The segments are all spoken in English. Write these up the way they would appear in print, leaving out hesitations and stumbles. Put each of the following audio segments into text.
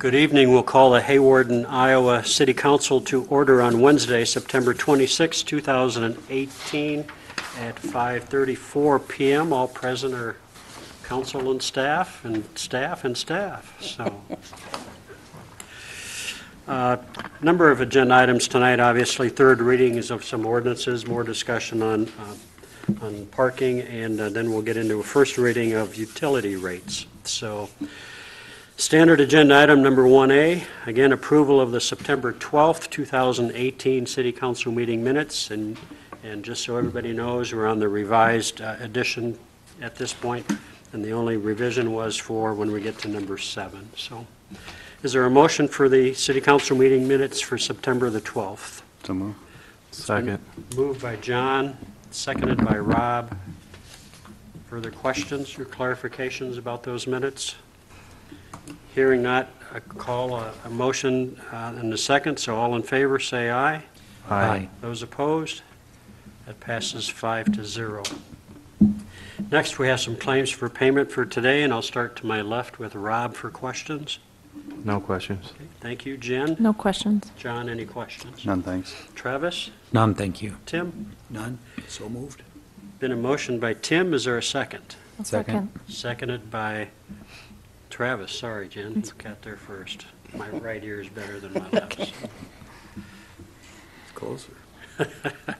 Good evening. We'll call the Hawarden, Iowa City Council to order on Wednesday, September 26, 2018 at 5:34 p.m. All present are council and staff and staff and staff. So, number of agenda items tonight. Obviously, third readings of some ordinances, more discussion on parking, and then we'll get into a first reading of utility rates. So, standard agenda item number 1A, again, approval of the September 12th, 2018 City Council meeting minutes. And just so everybody knows, we're on the revised edition at this point, and the only revision was for when we get to number 7. So, is there a motion for the City Council meeting minutes for September the 12th? So move. Second. Moved by John, seconded by Rob. Further questions or clarifications about those minutes? Hearing not, I call a motion in the second, so all in favor say aye. Aye. Those opposed? That passes 5-0. Next, we have some claims for payment for today, and I'll start to my left with Rob for questions. No questions. Okay, thank you. Jen? No questions. John, any questions? None, thanks. Travis? None, thank you. Tim? None. So moved. Been a motion by Tim. Is there a second? Second. Seconded by Travis. Sorry, Jen. You got there first. My right ear is better than my left. So. Closer.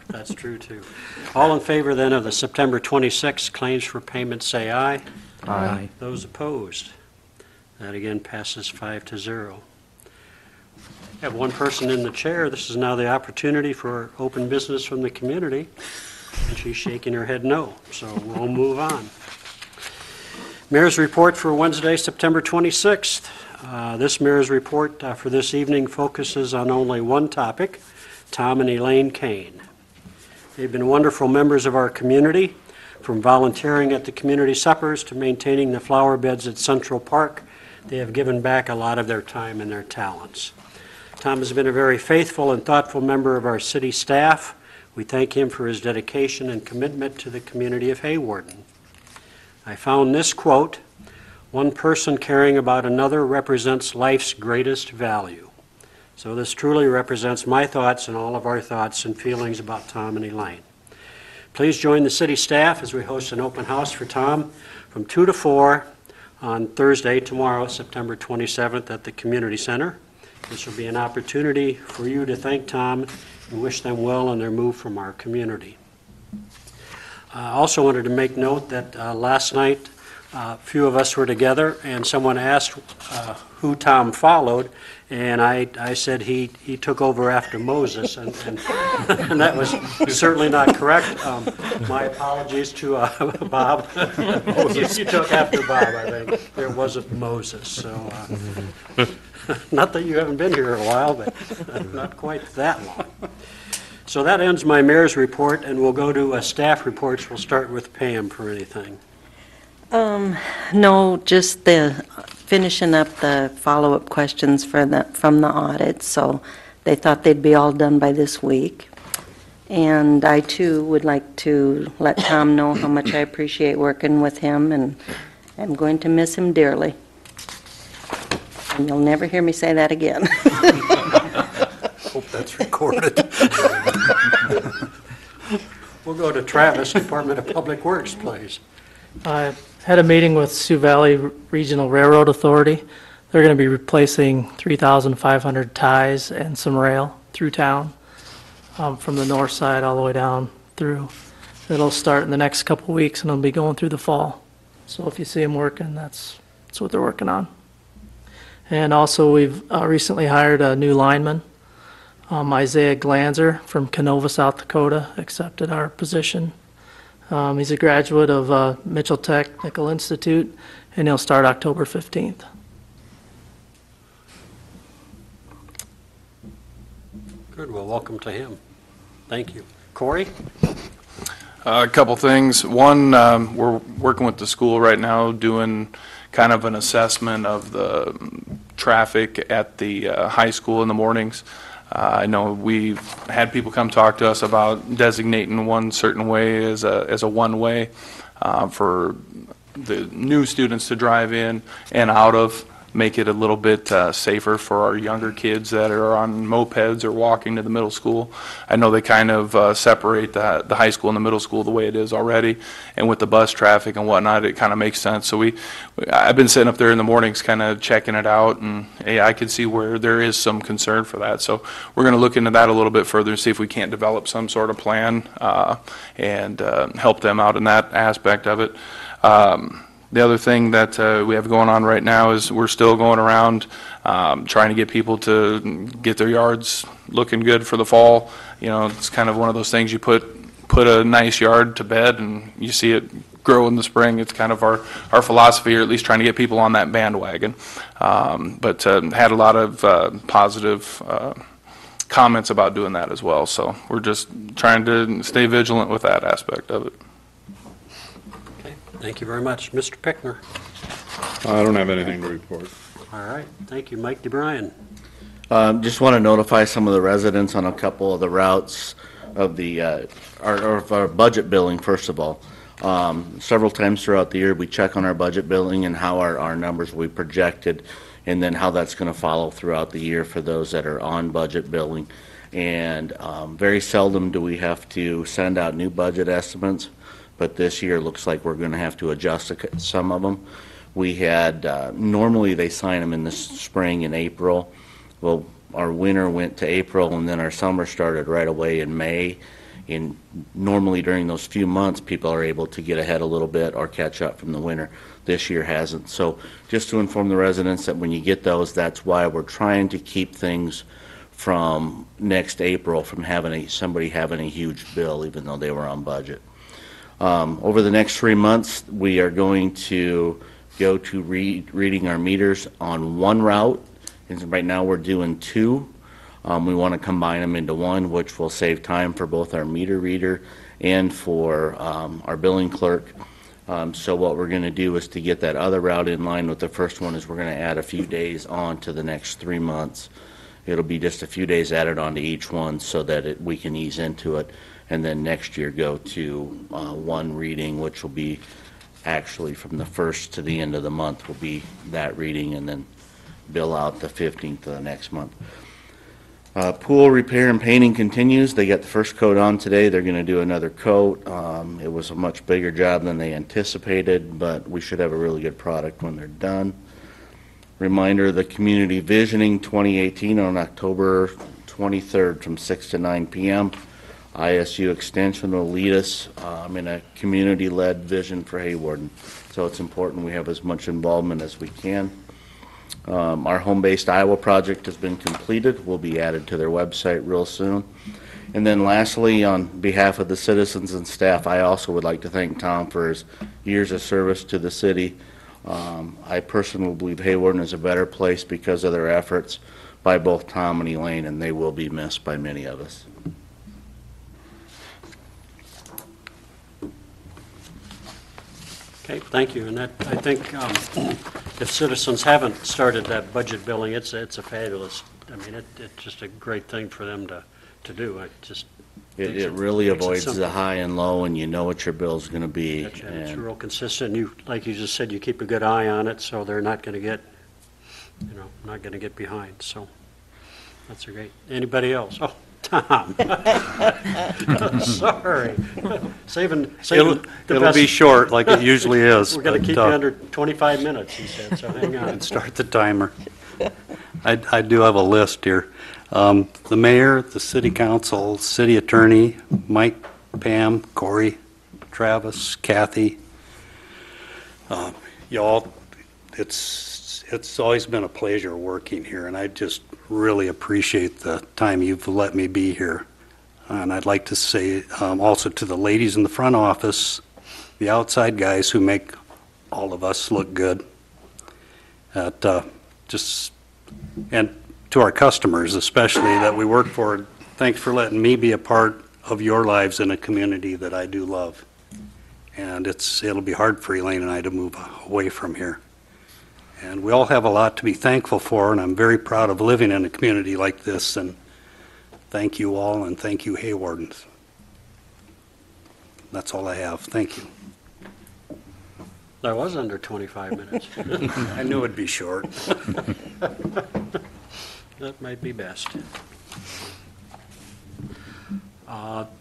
That's true, too. All in favor, then, of the September 26th claims for payment, say aye. Aye. Those opposed? That, again, passes 5-0. We have one person in the chair. This is now the opportunity for open business from the community, and she's shaking her head no. So we'll move on. Mayor's report for Wednesday, September 26th. This mayor's report for this evening focuses on only one topic, Tom and Elaine Kane. They've been wonderful members of our community, from volunteering at the community suppers to maintaining the flower beds at Central Park. They have given back a lot of their time and their talents. Tom has been a very faithful and thoughtful member of our city staff. We thank him for his dedication and commitment to the community of Hawarden. I found this quote, "One person caring about another represents life's greatest value." So this truly represents my thoughts and all of our thoughts and feelings about Tom and Elaine. Please join the city staff as we host an open house for Tom from 2 to 4 on Thursday, tomorrow, September 27th at the Community Center. This will be an opportunity for you to thank Tom and wish them well on their move from our community. I also wanted to make note that last night a few of us were together and someone asked who Tom followed, and I said he took over after Moses, and that was certainly not correct. My apologies to Bob. You took after Bob, I think. There wasn't Moses. So, not that you haven't been here a while, but not quite that long. So that ends my mayor's report, and we'll go to staff reports. We'll start with Pam for anything. No, just finishing up the follow-up questions from the audit, so they thought they'd be all done by this week. And I, too, would like to let Tom know how much I appreciate working with him, and I'm going to miss him dearly. And you'll never hear me say that again. Hope that's recorded. We'll go to Travis, Department of Public Works, please. I had a meeting with Sioux Valley Regional Railroad Authority. They're going to be replacing 3,500 ties and some rail through town from the north side all the way down through. It'll start in the next couple of weeks and it'll be going through the fall. So if you see them working, that's what they're working on. And also we've recently hired a new lineman. Isaiah Glanzer from Canova, South Dakota, accepted our position. He's a graduate of Mitchell Technical Institute, and he'll start October 15th. Good. Well, welcome to him. Thank you. Corey? A couple things. One, we're working with the school right now doing kind of an assessment of the traffic at the high school in the mornings. I know we've had people come talk to us about designating one certain way as a one-way for the new students to drive in and out of make it a little bit safer for our younger kids that are on mopeds or walking to the middle school. I know they kind of separate the high school and the middle school the way it is already, and with the bus traffic and whatnot, it kind of makes sense. So I've been sitting up there in the mornings kind of checking it out, and hey, I can see where there is some concern for that. So we're going to look into that a little bit further and see if we can't develop some sort of plan and help them out in that aspect of it. The other thing that we have going on right now is we're still going around trying to get people to get their yards looking good for the fall. You know, it's kind of one of those things, you put a nice yard to bed and you see it grow in the spring. It's kind of our philosophy, or at least trying to get people on that bandwagon. But had a lot of positive comments about doing that as well. So we're just trying to stay vigilant with that aspect of it. Thank you very much. Mr. Pickner. I don't have anything to report. All right, thank you. Mike DeBryan. Just want to notify some of the residents on a couple of the routes of our budget billing, first of all. Several times throughout the year, we check on our budget billing and how our numbers we projected, and then how that's going to follow throughout the year for those that are on budget billing. And very seldom do we have to send out new budget estimates, but this year looks like we're going to have to adjust some of them. We had, normally they sign them in the spring in April. Well, our winter went to April, and then our summer started right away in May. And normally during those few months, people are able to get ahead a little bit or catch up from the winter. This year hasn't. So just to inform the residents that when you get those, that's why we're trying to keep things from next April from somebody having a huge bill, even though they were on budget. Over the next 3 months, we are going to go to reading our meters on one route. And right now we're doing two. We want to combine them into one, which will save time for both our meter reader and for our billing clerk. So what we're going to do is to get that other route in line with the first one is we're going to add a few days on to the next 3 months. It'll be just a few days added onto each one so that we can ease into it. And then next year go to one reading, which will be actually from the first to the end of the month will be that reading, and then bill out the 15th of the next month. Pool repair and painting continues. They got the first coat on today. They're going to do another coat. It was a much bigger job than they anticipated, but we should have a really good product when they're done. Reminder, the Community Visioning 2018 on October 23rd from 6 to 9 p.m. ISU Extension will lead us in a community-led vision for Hawarden. So it's important we have as much involvement as we can. Our home-based Iowa project has been completed. Will be added to their website real soon. And then lastly, on behalf of the citizens and staff, I also would like to thank Tom for his years of service to the city. I personally believe Hawarden is a better place because of their efforts by both Tom and Elaine, and they will be missed by many of us. Okay, thank you. And that, I think if citizens haven't started that budget billing, it's a fabulous, I mean, it's just a great thing for them to do. It really avoids the high and low, and you know what your bill's going to be. It's real consistent. You, like you just said, you keep a good eye on it, so they're not going to get, not going to get behind. So that's great. Anybody else? Oh, Tom. Sorry. Saving the It'll best. be short, like it usually is. We're going to but, keep you under 25 minutes, he said, so hang on. and start the timer. I do have a list here. The mayor, the city council, city attorney, Mike, Pam, Corey, Travis, Kathy. Y'all, it's always been a pleasure working here, and I just really appreciate the time you've let me be here. And I'd like to say also to the ladies in the front office, the outside guys who make all of us look good, and to our customers especially that we work for, thanks for letting me be a part of your lives in a community that I do love. And it'll be hard for Elaine and I to move away from here. And we all have a lot to be thankful for, and I'm very proud of living in a community like this, and thank you all, and thank you, Haywardens. That's all I have. Thank you. That was under 25 minutes. I knew it'd be short. That might be best.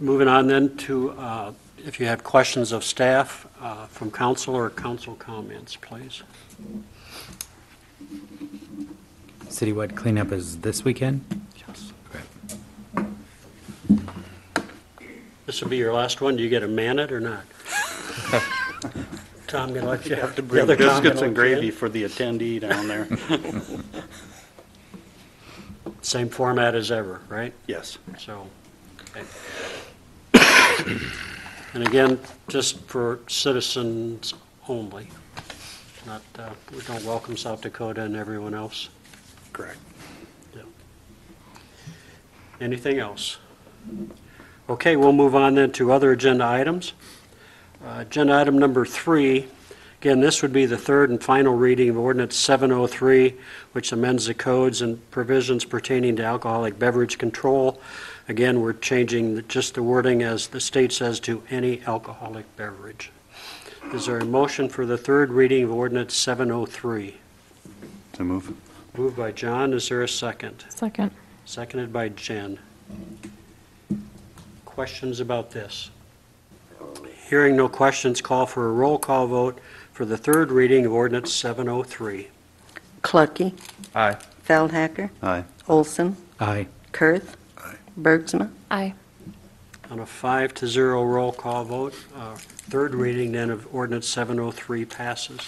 Moving on then to, if you have questions of staff from council or council comments, please. Citywide cleanup is this weekend? Yes. Okay. This will be your last one. Do you get to man it or not? Tom, gonna let you Have to the bring other Tom biscuits gonna and let you in? gravy for the attendee down there. Same format as ever, right? Yes. So, okay. And again, just for citizens only, not, we don't welcome South Dakota and everyone else. Correct. Yeah. Anything else? Okay, we'll move on then to other agenda items. Agenda item number 3, again, this would be the third and final reading of ordinance 703, which amends the codes and provisions pertaining to alcoholic beverage control. Again, we're changing just the wording as the state says to any alcoholic beverage. Is there a motion for the third reading of ordinance 703? So move. Moved by John, is there a second? Second. Seconded by Jen. Questions about this? Hearing no questions, call for a roll call vote for the third reading of ordinance 703. Clucky, Aye. Feldhacker, Aye. Olson, Aye. Kurth, Bergsma. Aye. On a 5-0 roll call vote, third reading then of ordinance 703 passes.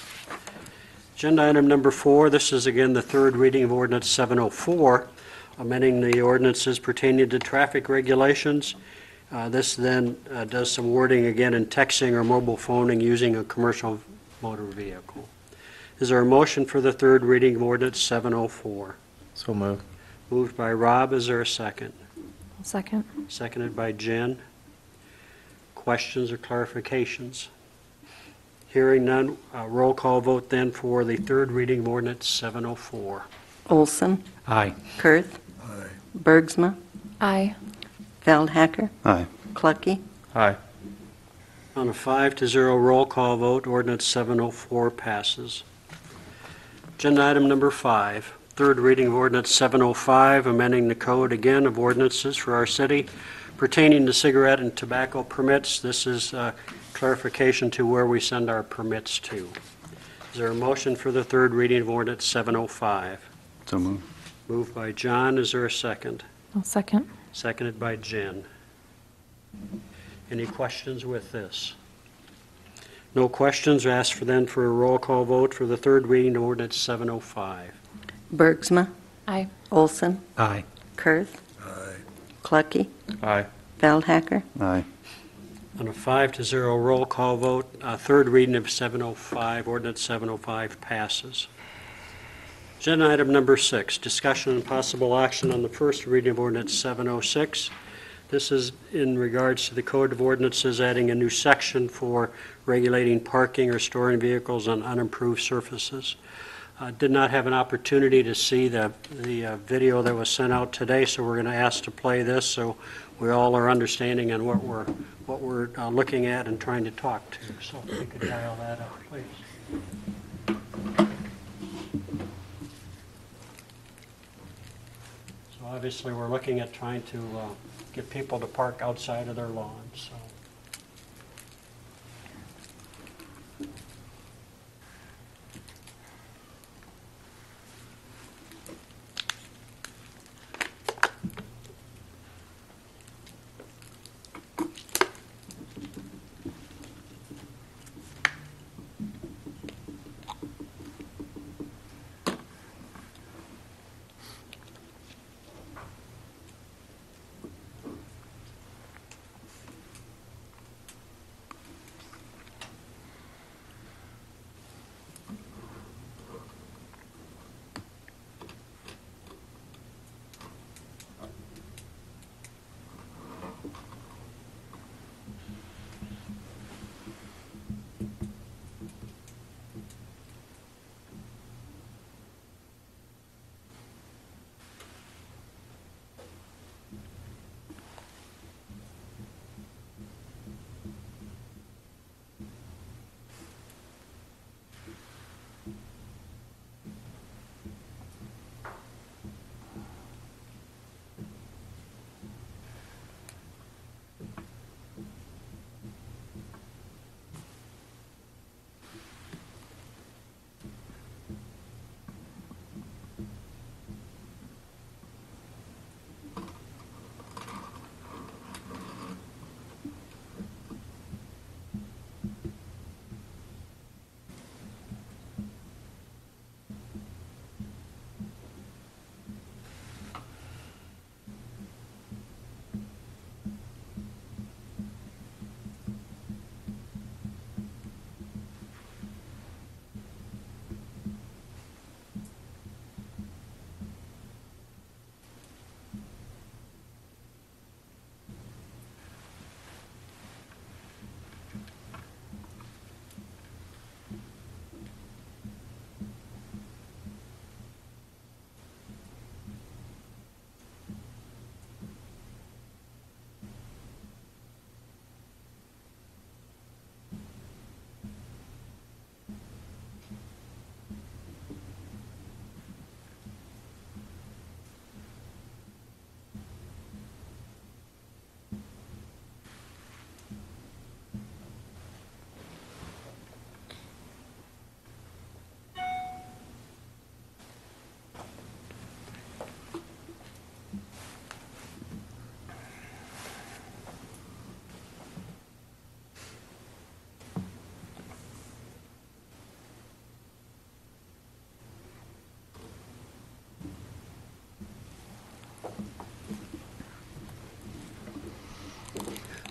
Agenda item number 4, this is again the third reading of ordinance 704, amending the ordinances pertaining to traffic regulations. This then does some wording again in texting or mobile phoning using a commercial motor vehicle. Is there a motion for the third reading of ordinance 704? So moved. Moved by Rob, is there a second? Second. Seconded by Jen. Questions or clarifications? Hearing none, roll call vote then for the third reading of ordinance 704. Olson, Aye. Kurth, Bergsma, Aye. Feldhacker, Aye. Clucky, Aye. On a 5-0 roll call vote, ordinance 704 passes. Agenda item number 5, third reading of ordinance 705, amending the code again of ordinances for our city pertaining to cigarette and tobacco permits. This is clarification to where we send our permits to. Is there a motion for the third reading of ordinance 705? So move. Moved by John, is there a second? I'll second. Seconded by Jen. Any questions with this? No questions, ask for then for a roll call vote for the third reading of ordinance 705. Bergsma, Aye. Olson, Aye. Kurth, Clucky, Aye. Feldhacker, Aye. On a 5-0 roll call vote, third reading of 705, ordinance 705 passes. Agenda item number 6, discussion and possible action on the first reading of ordinance 706. This is in regards to the Code of Ordinances adding a new section for regulating parking or storing vehicles on unimproved surfaces. Did not have an opportunity to see the video that was sent out today, so we're going to ask to play this so we all are understanding on what we're looking at and trying to talk to. So if you could dial that up, please. So obviously, we're looking at trying to get people to park outside of their lawns, so.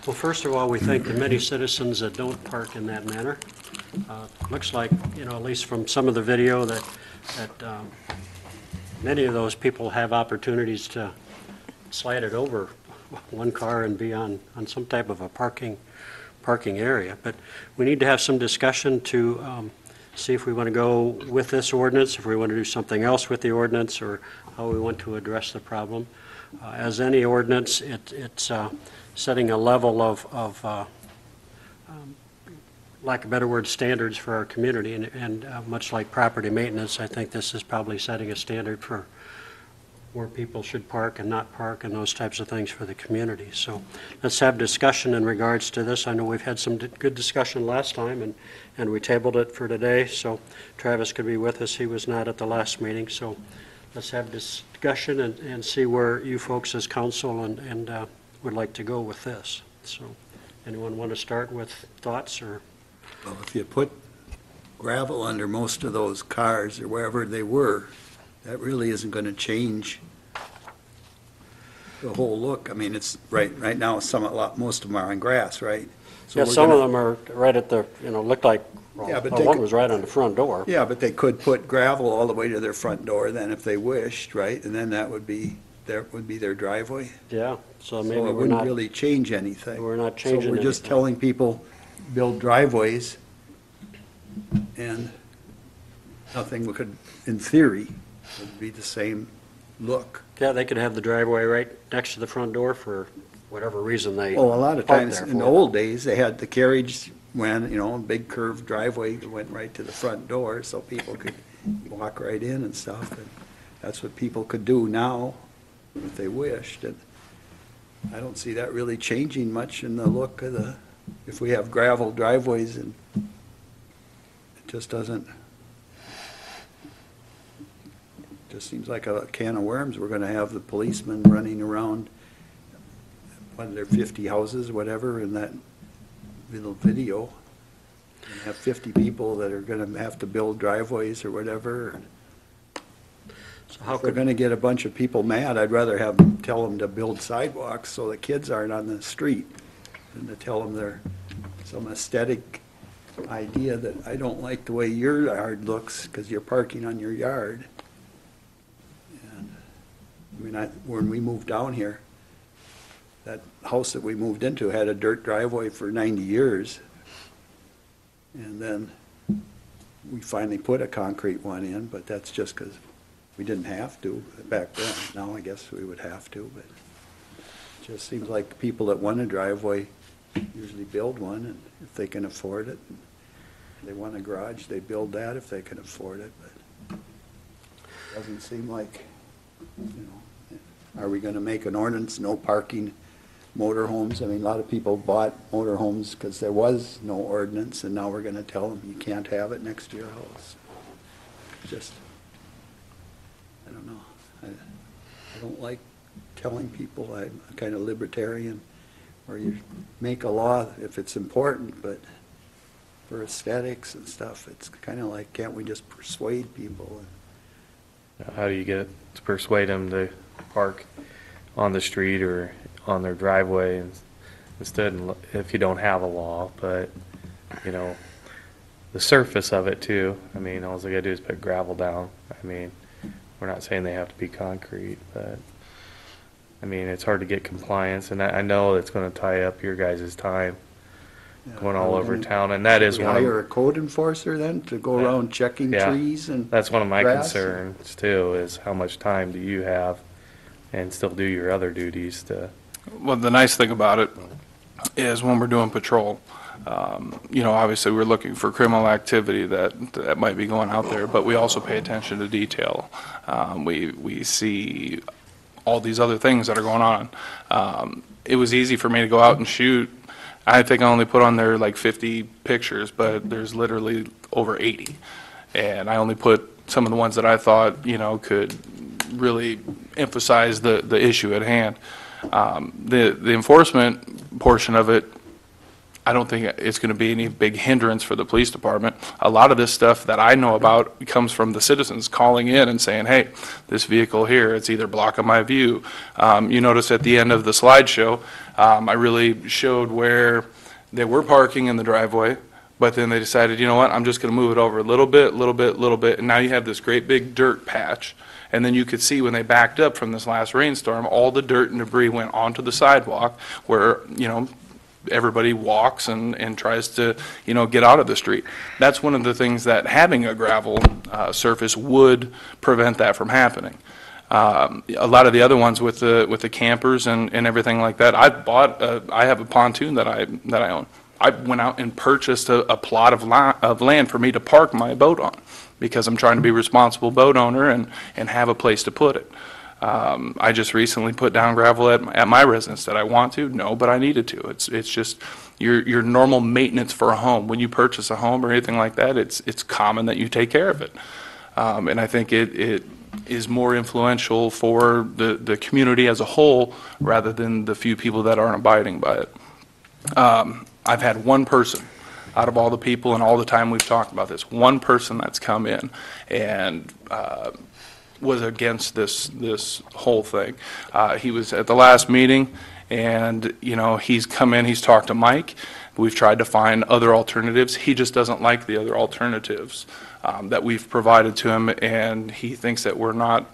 Well, first of all, we thank the many citizens that don't park in that manner. Looks like, at least from some of the video, that many of those people have opportunities to slide it over one car and be on some type of a parking area. But we need to have some discussion to see if we want to go with this ordinance, if we want to do something else with the ordinance, or how we want to address the problem. As any ordinance, it's setting a level of lack of a better word, standards for our community, and much like property maintenance, I think this is probably setting a standard for where people should park and not park and those types of things for the community. So let's have discussion in regards to this. I know we've had some good discussion last time, and we tabled it for today, so Travis could be with us. He was not at the last meeting, so let's have discussion and see where you folks as council and would like to go with this. So anyone want to start with thoughts? Or Well, if you put gravel under most of those cars or wherever they were, that really isn't going to change the whole look. I mean, it's right now, most of them are on grass, right? So yeah, we're some of gonna- them are right at the, looked like, Yeah, but well, they one could- was right on the front door. Yeah, but they could put gravel all the way to their front door then if they wished, right? And then that would be their driveway. Yeah, so maybe So it we're wouldn't not, really change anything. we're not changing So we're just anything. telling people, build driveways, and nothing could, in theory, would be the same look. Yeah, they could have the driveway right next to the front door for whatever reason they Well, a lot of park times, there in the for. old days, they had the carriage when, a big curved driveway that went right to the front door, so people could walk right in and stuff, and that's what people could do now, if they wished, and I don't see that really changing much in the look of if we have gravel driveways, and it just doesn't, just seems like a can of worms. We're gonna have the policemen running around, what, there 50 houses, whatever, in that little video. And have 50 people that are gonna have to build driveways or whatever. So how If we're could, gonna get a bunch of people mad, I'd rather have them tell them to build sidewalks so the kids aren't on the street than to tell them they're some aesthetic idea that I don't like the way your yard looks because you're parking on your yard. And, when we moved down here, that house that we moved into had a dirt driveway for 90 years. And then we finally put a concrete one in, but that's just because we didn't have to back then. Now I guess we would have to, but it just seems like people that want a driveway usually build one, and if they can afford it. They want a garage, they build that if they can afford it, but it doesn't seem like, are we gonna make an ordinance, no parking motorhomes? I mean, a lot of people bought motorhomes because there was no ordinance, and now we're gonna tell them you can't have it next to your house. Just, I don't know. I don't like telling people. I'm kind of libertarian, where you make a law if it's important, but for aesthetics and stuff, it's kind of like, can't we just persuade people? How do you get to persuade them to park on the street or on their driveway instead, if you don't have a law? But, the surface of it too, all they gotta do is put gravel down. We're not saying they have to be concrete, but, it's hard to get compliance, and I know it's gonna tie up your guys' time going all over town, and that is We one hire of, a code enforcer then to go Yeah. around checking Yeah. trees and that's one of my grass? concerns too, is how much time do you have and still do your other duties to, Well, the nice thing about it is when we're doing patrol, obviously we're looking for criminal activity that might be going out there, but we also pay attention to detail. We see all these other things that are going on. It was easy for me to go out and shoot. I think I only put on there like 50 pictures, but there's literally over 80. And I only put some of the ones that I thought, could really emphasize the issue at hand. The enforcement portion of it, I don't think it's going to be any big hindrance for the police department. A lot of this stuff that I know about comes from the citizens calling in and saying, hey, this vehicle here, it's either blocking my view. You notice at the end of the slideshow, I really showed where they were parking in the driveway, but then they decided, you know what, I'm just going to move it over a little bit, and now you have this great big dirt patch. And then you could see when they backed up from this last rainstorm, all the dirt and debris went onto the sidewalk where, you know, everybody walks and tries to, you know, get out of the street. That's one of the things that having a gravel surface would prevent that from happening. A lot of the other ones with the campers and everything like that, I have a pontoon that I own. I went out and purchased a plot of land for me to park my boat on because I'm trying to be a responsible boat owner and have a place to put it. I just recently put down gravel at my residence. Did I want to? No, but I needed to. It's just your normal maintenance for a home. When you purchase a home or anything like that, it's common that you take care of it. And I think it is more influential for the community as a whole rather than the few people that aren't abiding by it. I've had one person out of all the people and all the time we've talked about this, one person that's come in and was against this whole thing. He was at the last meeting, and you know, he's come in, he's talked to Mike. We've tried to find other alternatives. He just doesn't like the other alternatives that we've provided to him, and he thinks that we're not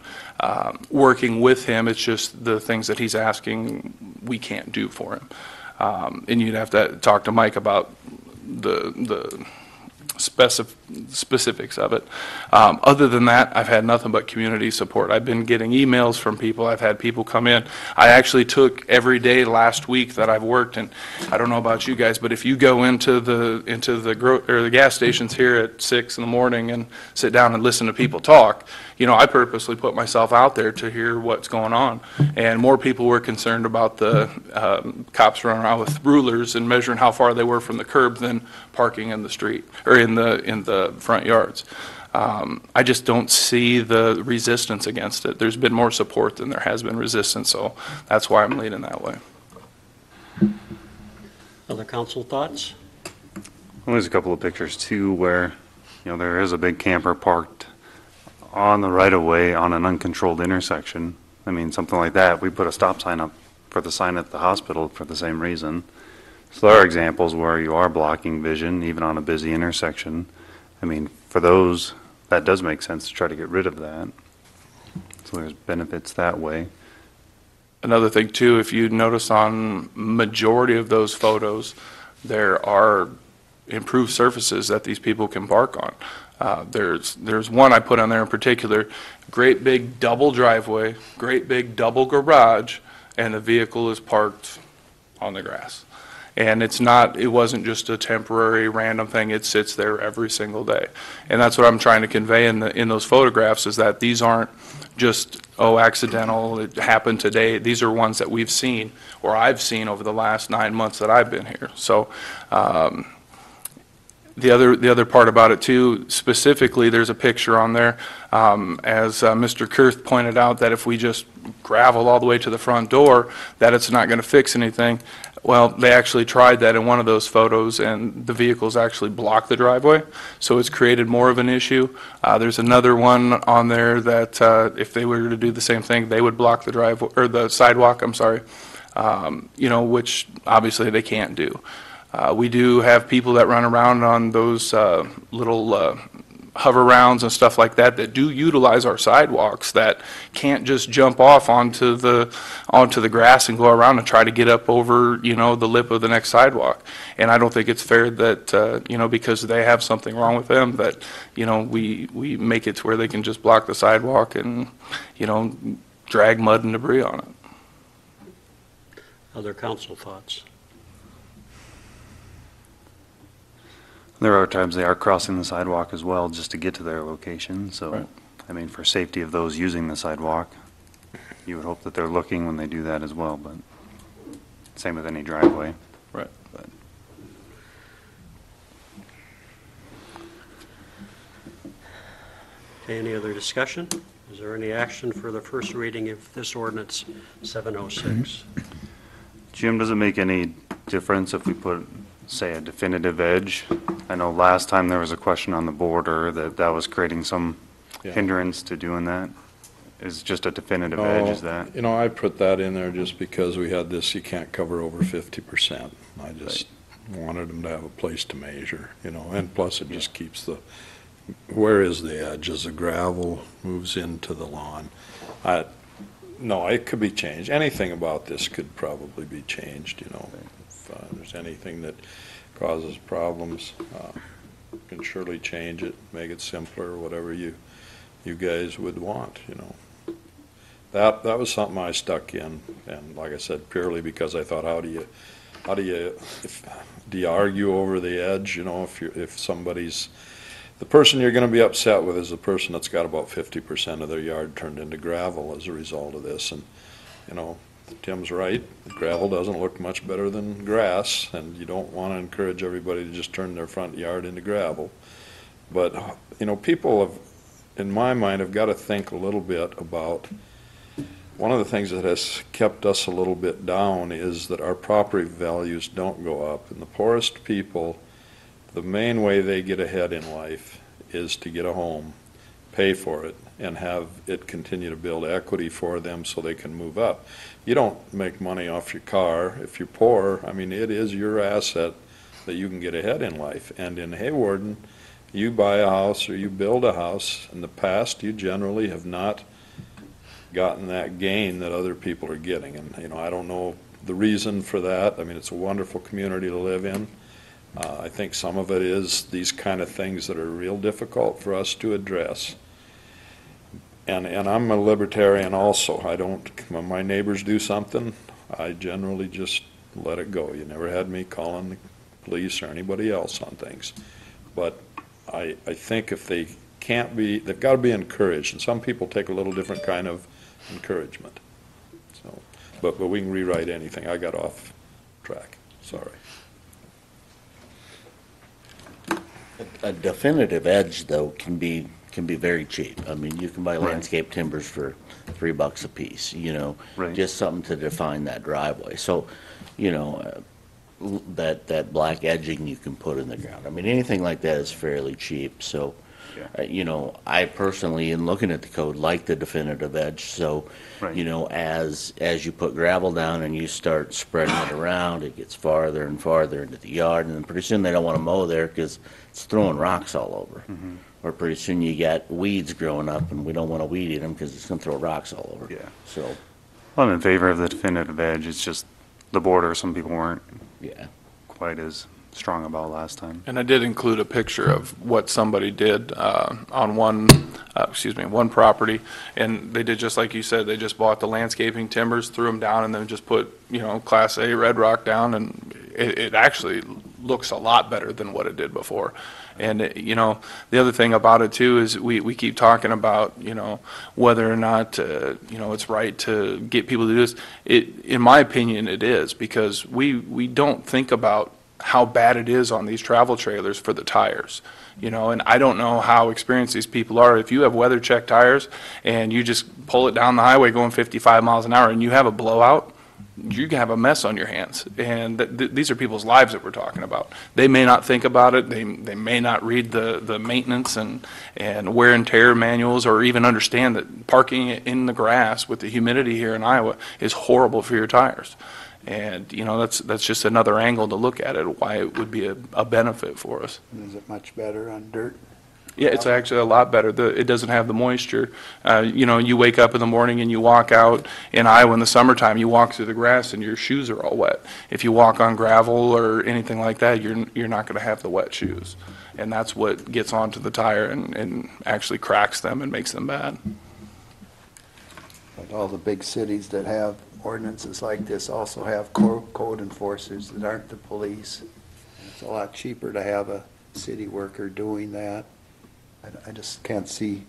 working with him. It's just the things that he's asking we can't do for him. And you'd have to talk to Mike about the specifics of it. Other than that, I've had nothing but community support. I've been getting emails from people. I've had people come in. I actually took every day last week that I've worked, and I don't know about you guys, but if you go into the gas stations here at 6 in the morning and sit down and listen to people talk, you know, I purposely put myself out there to hear what's going on. And more people were concerned about the cops running around with rulers and measuring how far they were from the curb than parking in the street or in the front yards. I just don't see the resistance against it. There's been more support than there has been resistance, so that's why I'm leaning that way. Other council thoughts? Well, there's a couple of pictures too where, you know, there is a big camper parked on the right-of-way on an uncontrolled intersection. I mean, something like that. We put a stop sign up for the sign at the hospital for the same reason. So there are examples where you are blocking vision, even on a busy intersection. I mean, for those, that does make sense to try to get rid of that. So there's benefits that way. Another thing too, if you notice on majority of those photos, there are improved surfaces that these people can park on. There's one I put on there in particular, great big double driveway, great big double garage, and the vehicle is parked on the grass. And it wasn't just a temporary random thing, it sits there every single day. And that's what I'm trying to convey in those photographs, is that these aren't just, oh, accidental, it happened today. These are ones that we've seen, or I've seen over the last 9 months that I've been here. So the other part about it too, specifically, there's a picture on there, as Mr. Kurth pointed out, that if we just gravel all the way to the front door, that it's not going to fix anything. Well, they actually tried that in one of those photos, and the vehicles actually block the driveway, so it's created more of an issue. There's another one on there that if they were to do the same thing, they would block the driveway or the sidewalk. I'm sorry, you know, which obviously they can't do. We do have people that run around on those little hover rounds and stuff like that that do utilize our sidewalks, that can't just jump off onto the grass and go around and try to get up over, you know, the lip of the next sidewalk. And I don't think it's fair that you know, because they have something wrong with them, that, you know, we make it to where they can just block the sidewalk and, you know, drag mud and debris on it. Other council thoughts? There are times they are crossing the sidewalk as well just to get to their location. So, Right. I mean, for safety of those using the sidewalk, you would hope that they're looking when they do that as well, but same with any driveway. Right. But Okay, any other discussion? Is there any action for the first reading of this ordinance 706? Jim, does it make any difference if we put say, a definitive edge. I know last time there was a question on the border that was creating some Yeah. hindrance to doing that. Is just a definitive edge, is that? You know, I put that in there just because we had this, you can't cover over 50%. I just wanted them to have a place to measure, you know, and plus it just keeps where is the edge as the gravel moves into the lawn? No, it could be changed. Anything about this could probably be changed, you know. If there's anything that causes problems, you can surely change it, make it simpler, whatever you guys would want, you know. That was something I stuck in, and like I said, purely because I thought, do you argue over the edge, you know, if somebody's, the person you're going to be upset with is the person that's got about 50% of their yard turned into gravel as a result of this, and, you know, Tim's right, gravel doesn't look much better than grass, and you don't want to encourage everybody to just turn their front yard into gravel. But, you know, people have, in my mind, have got to think a little bit about, one of the things that has kept us a little bit down is that our property values don't go up. And the poorest people, the main way they get ahead in life is to get a home, pay for it, and have it continue to build equity for them so they can move up. You don't make money off your car. If you're poor, I mean, it is your asset that you can get ahead in life. And in Hawarden, you buy a house or you build a house, in the past, you generally have not gotten that gain that other people are getting. And, you know, I don't know the reason for that. I mean, it's a wonderful community to live in. I think some of it is these kind of things that are real difficult for us to address. And I'm a libertarian also. I don't, when my neighbors do something, I generally just let it go. You never had me calling the police or anybody else on things. But I think if they can't be, they've got to be encouraged. And some people take a little different kind of encouragement. So, but we can rewrite anything. I got off track. Sorry. A definitive edge, though, can be very cheap. I mean, you can buy landscape timbers for $3 a piece, you know, just something to define that driveway. So, you know, that black edging you can put in the ground. I mean, anything like that is fairly cheap. So, you know, I personally, in looking at the code, like the definitive edge. So, you know, as you put gravel down and you start spreading it around, it gets farther and farther into the yard, and then pretty soon they don't want to mow there because it's throwing rocks all over. Or pretty soon you got weeds growing up, and we don't want to weed eat them because it's going to throw rocks all over. So, I'm in favor of the definitive edge. It's just the border, some people weren't quite as strong about last time. And I did include a picture of what somebody did on one property, and they did just like you said. They just bought the landscaping timbers, threw them down, and then just put, you know, Class A red rock down, and it actually looks a lot better than what it did before. And, you know, the other thing about it, too, is we keep talking about, you know, whether or not, you know, it's right to get people to do this. In my opinion, it is, because we don't think about how bad it is on these travel trailers for the tires. You know, and I don't know how experienced these people are. If you have weather check tires and you just pull it down the highway going 55 miles an hour and you have a blowout, you have a mess on your hands. And these are people's lives that we're talking about. They may not think about it. They may not read the maintenance and wear and tear manuals, or even understand that parking in the grass with the humidity here in Iowa is horrible for your tires. And, you know, that's just another angle to look at it, why it would be a benefit for us. Is it much better on dirt? Yeah, it's actually a lot better. It doesn't have the moisture. You know, you wake up in the morning and you walk out in Iowa in the summertime, you walk through the grass and your shoes are all wet. If you walk on gravel or anything like that, you're not going to have the wet shoes. And that's what gets onto the tire and actually cracks them and makes them bad. But all the big cities that have ordinances like this also have code enforcers that aren't the police. It's a lot cheaper to have a city worker doing that. I just can't see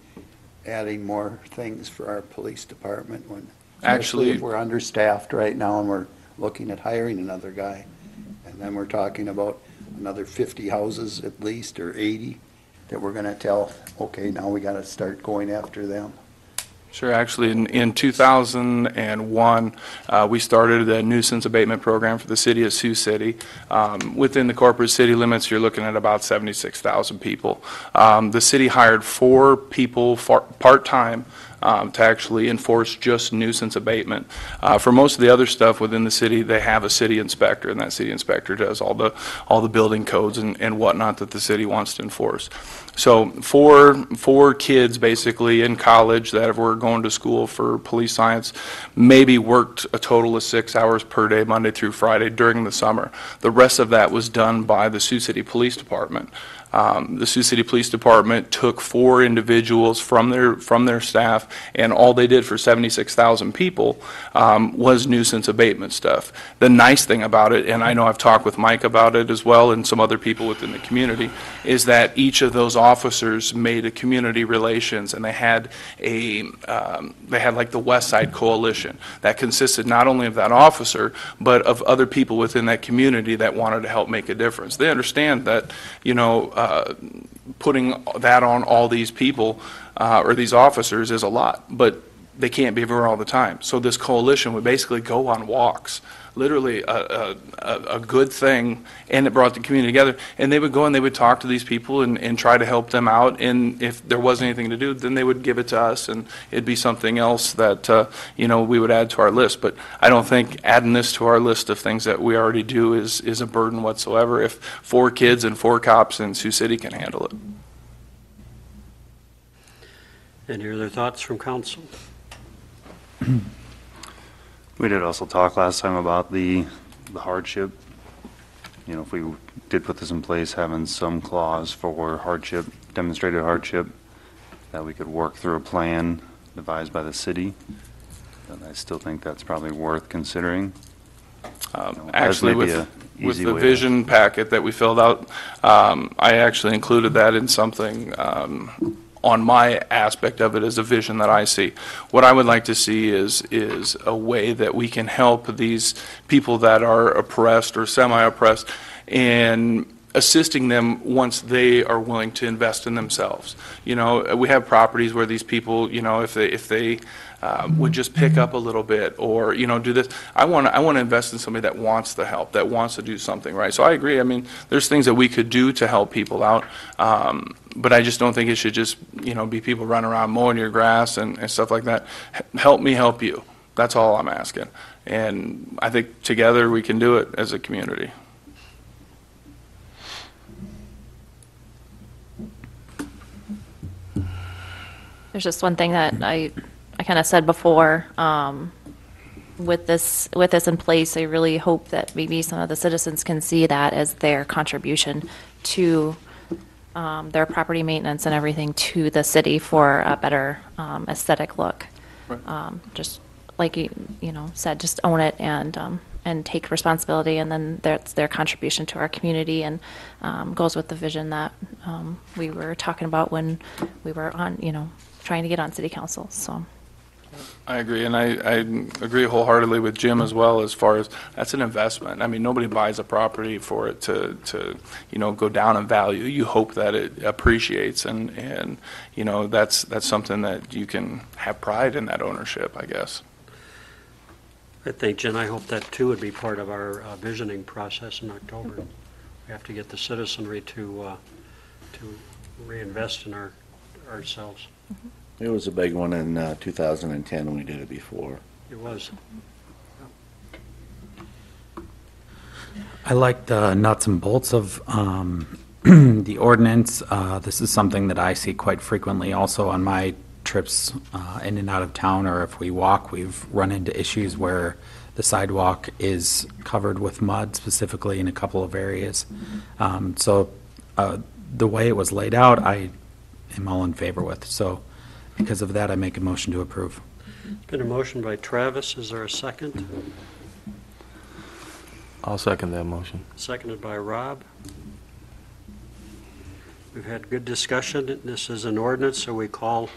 adding more things for our police department when, especially if we're understaffed right now and we're looking at hiring another guy. And then we're talking about another 50 houses at least, or 80, that we're going to tell, okay, now we got to start going after them. Sure. Actually, in 2001, we started a nuisance abatement program for the city of Sioux City. Within the corporate city limits, you're looking at about 76,000 people. The city hired 4 people part-time to actually enforce just nuisance abatement. For most of the other stuff within the city, they have a city inspector, and that city inspector does all the building codes and whatnot that the city wants to enforce. So four kids basically in college that were going to school for police science maybe worked a total of 6 hours per day, Monday through Friday during the summer. The rest of that was done by the Sioux City Police Department. The Sioux City Police Department took 4 individuals from their staff, and all they did for 76,000 people was nuisance abatement stuff. The nice thing about it, and I know I've talked with Mike about it as well and some other people within the community, is that each of those officers made a community relations, and they had like the West Side Coalition that consisted not only of that officer, but of other people within that community that wanted to help make a difference. They understand that, putting that on all these people or these officers is a lot, but they can't be everywhere all the time. So this coalition would basically go on walks, literally a good thing, and it brought the community together. And they would go and they would talk to these people and try to help them out. And if there wasn't anything to do, then they would give it to us, and it'd be something else that we would add to our list. But I don't think adding this to our list of things that we already do is a burden whatsoever if 4 kids and 4 cops in Sioux City can handle it. Any other thoughts from council? We did also talk last time about the hardship. If we did put this in place, having some clause for hardship, demonstrated hardship, that we could work through a plan devised by the city. And I still think that's probably worth considering. Actually, maybe with a easy the way vision packet that we filled out, I actually included that in something on my aspect of it as a vision that I see. What I would like to see is a way that we can help these people that are oppressed or semi-oppressed and assisting them once they are willing to invest in themselves. We have properties where these people, if they would just pick up a little bit or, do this. I want to invest in somebody that wants the help, that wants to do something, right? So I agree. I mean, there's things that we could do to help people out, but I just don't think it should just, be people running around mowing your grass and stuff like that. Help me help you. That's all I'm asking. And I think together we can do it as a community. There's just one thing that I kind of said before. With this in place, I really hope that maybe some of the citizens can see that as their contribution to their property maintenance and everything to the city for a better aesthetic look. Right. Just like you said, just own it and take responsibility, and then that's their contribution to our community, and goes with the vision that we were talking about when we were on, trying to get on city council. So I agree, and I agree wholeheartedly with Jim as well, as far as that's an investment. I mean, nobody buys a property for it to go down in value. You hope that it appreciates, and that's something that you can have pride in, that ownership, I guess. I think, Jen, I hope that too would be part of our visioning process in October. We have to get the citizenry to reinvest in ourselves. It was a big one in 2010 when we did it before. It was. I like the nuts and bolts of the ordinance. This is something that I see quite frequently also on my trips in and out of town, or if we walk, we've run into issues where the sidewalk is covered with mud, specifically in a couple of areas. So the way it was laid out, I am all in favor with. So because of that, I make a motion to approve. Been a motion by Travis. Is there a second? I'll second that motion. Seconded by Rob. We've had good discussion. This is an ordinance, so we call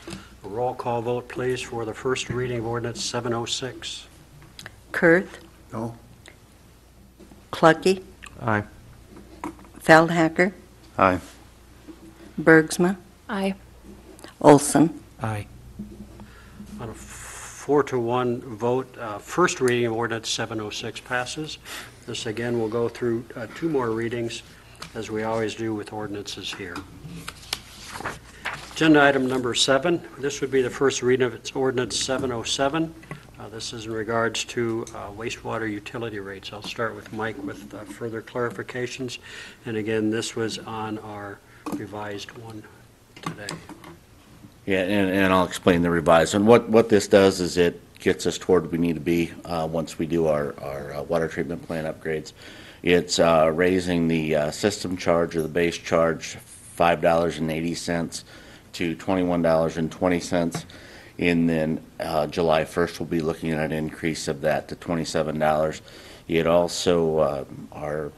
a roll call vote, please, for the first reading of ordinance 706. Kurth, No? Clucky, Aye. Feldhacker, Aye. Bergsma, aye. Olson. Aye. On a 4-1 vote, first reading of ordinance 706 passes. This again will go through 2 more readings, as we always do with ordinances here. Agenda item number 7, this would be the first reading of its ordinance 707. This is in regards to wastewater utility rates. I'll start with Mike with further clarifications. And again, this was on our revised one today. Yeah, and I'll explain the revised. And what this does is it gets us toward where we need to be once we do our water treatment plant upgrades. It's raising the system charge or the base charge $5.80 to $21.20. And then July 1st, we'll be looking at an increase of that to $27. It also, our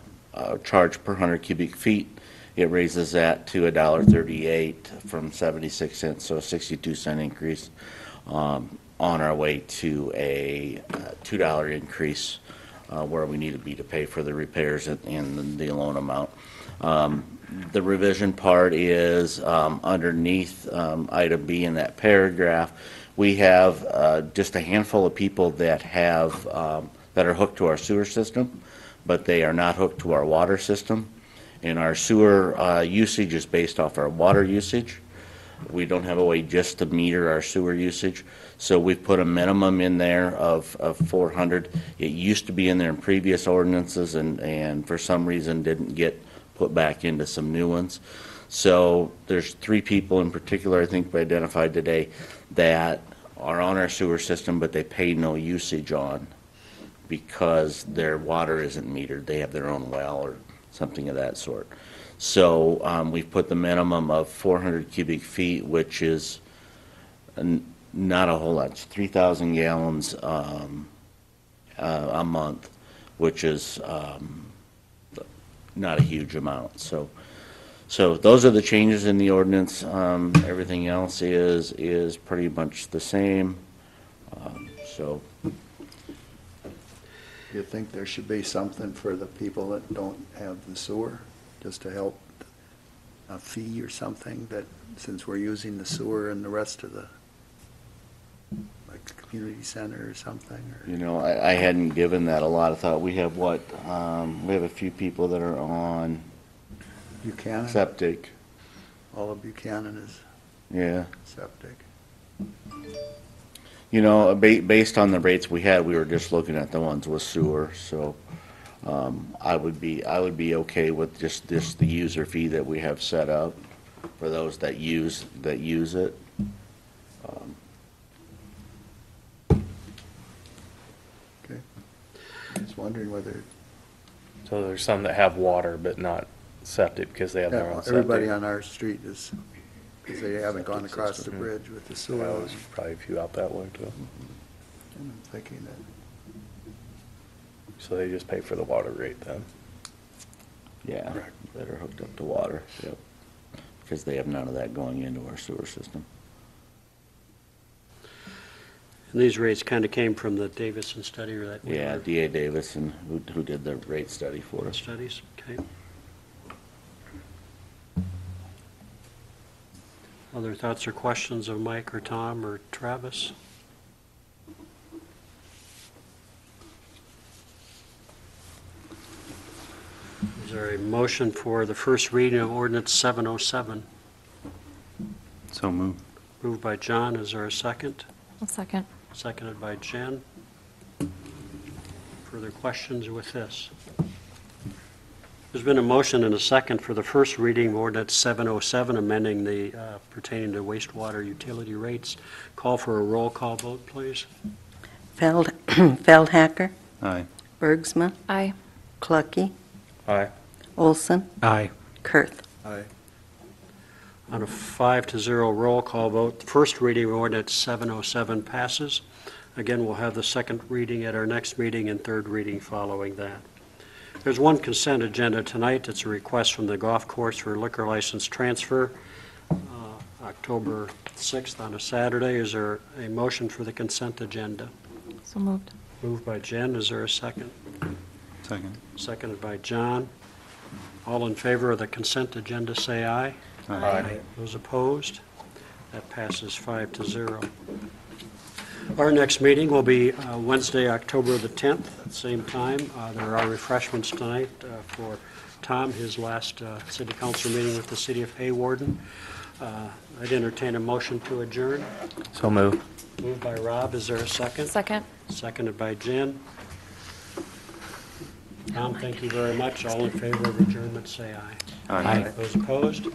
charge per 100 cubic feet, it raises that to $1.38 from 76 cents, so a 62-cent increase, on our way to a $2 increase where we need to be to pay for the repairs and the loan amount. The revision part is underneath item B in that paragraph. We have just a handful of people that have that are hooked to our sewer system, but they are not hooked to our water system. And our sewer usage is based off our water usage. We don't have a way just to meter our sewer usage, so we've put a minimum in there of 400. It used to be in there in previous ordinances, and for some reason didn't get put back into some new ones. So there's 3 people in particular I think we identified today that are on our sewer system, but they pay no usage on because their water isn't metered. They have their own well or something of that sort. So we've put the minimum of 400 cubic feet, which is not a whole lot. It's 3,000 gallons a month, which is not a huge amount. So those are the changes in the ordinance. Everything else is pretty much the same. So You think there should be something for the people that don't have the sewer, just to help, a fee or something, that since we're using the sewer and the rest of the, like the community center or something, or? you know, I hadn't given that a lot of thought. We have what? We have a few people that are on Buchanan? septic. All of Buchanan is Yeah. septic. You know, based on the rates we had, we were just looking at the ones with sewer, so I would be okay with just the user fee that we have set up for those that use it. Okay. Just wondering whether, So there's some that have water but not septic because they have their own septic. everybody on our street is, because they haven't gone across the bridge with the Yeah, sewer. there's probably a few out that way too. I'm thinking that, So they just pay for the water rate then. Yeah, that are hooked up to water, yep. Because they have none of that going into our sewer system. And these rates kind of came from the Davison study, or that? Yeah, D.A. Davison, who did the rate study for us. Studies, okay. Other thoughts or questions of Mike or Tom or Travis? Is there a motion for the first reading of ordinance 707? So moved. Moved by John, is there a second? A second. Seconded by Jen. Further questions with this? There's been a motion and a second for the first reading of ordinance 707, amending the pertaining to wastewater utility rates. Call for a roll call vote, please. Feldhacker, Aye. Bergsma, Aye. Clucky, Aye. Olson, Aye. Kurth. aye. On a 5-0 roll call vote, the first reading of ordinance 707 passes. Again, we'll have the second reading at our next meeting and third reading following that. There's one consent agenda tonight. It's a request from the golf course for liquor license transfer, October 6th on a Saturday. Is there a motion for the consent agenda? So moved. Moved by Jen. Is there a second? Second. Seconded by John. All in favor of the consent agenda, say aye. Aye. Those opposed? That passes 5-0. Our next meeting will be Wednesday, October the 10th, at the same time. There are refreshments tonight for Tom, his last city council meeting with the city of Hawarden. I'd entertain a motion to adjourn. So move. Moved by Rob, is there a second? Second. Seconded by Jen. Tom, thank you very much. All in favor of adjournment, say aye. Aye. Those opposed?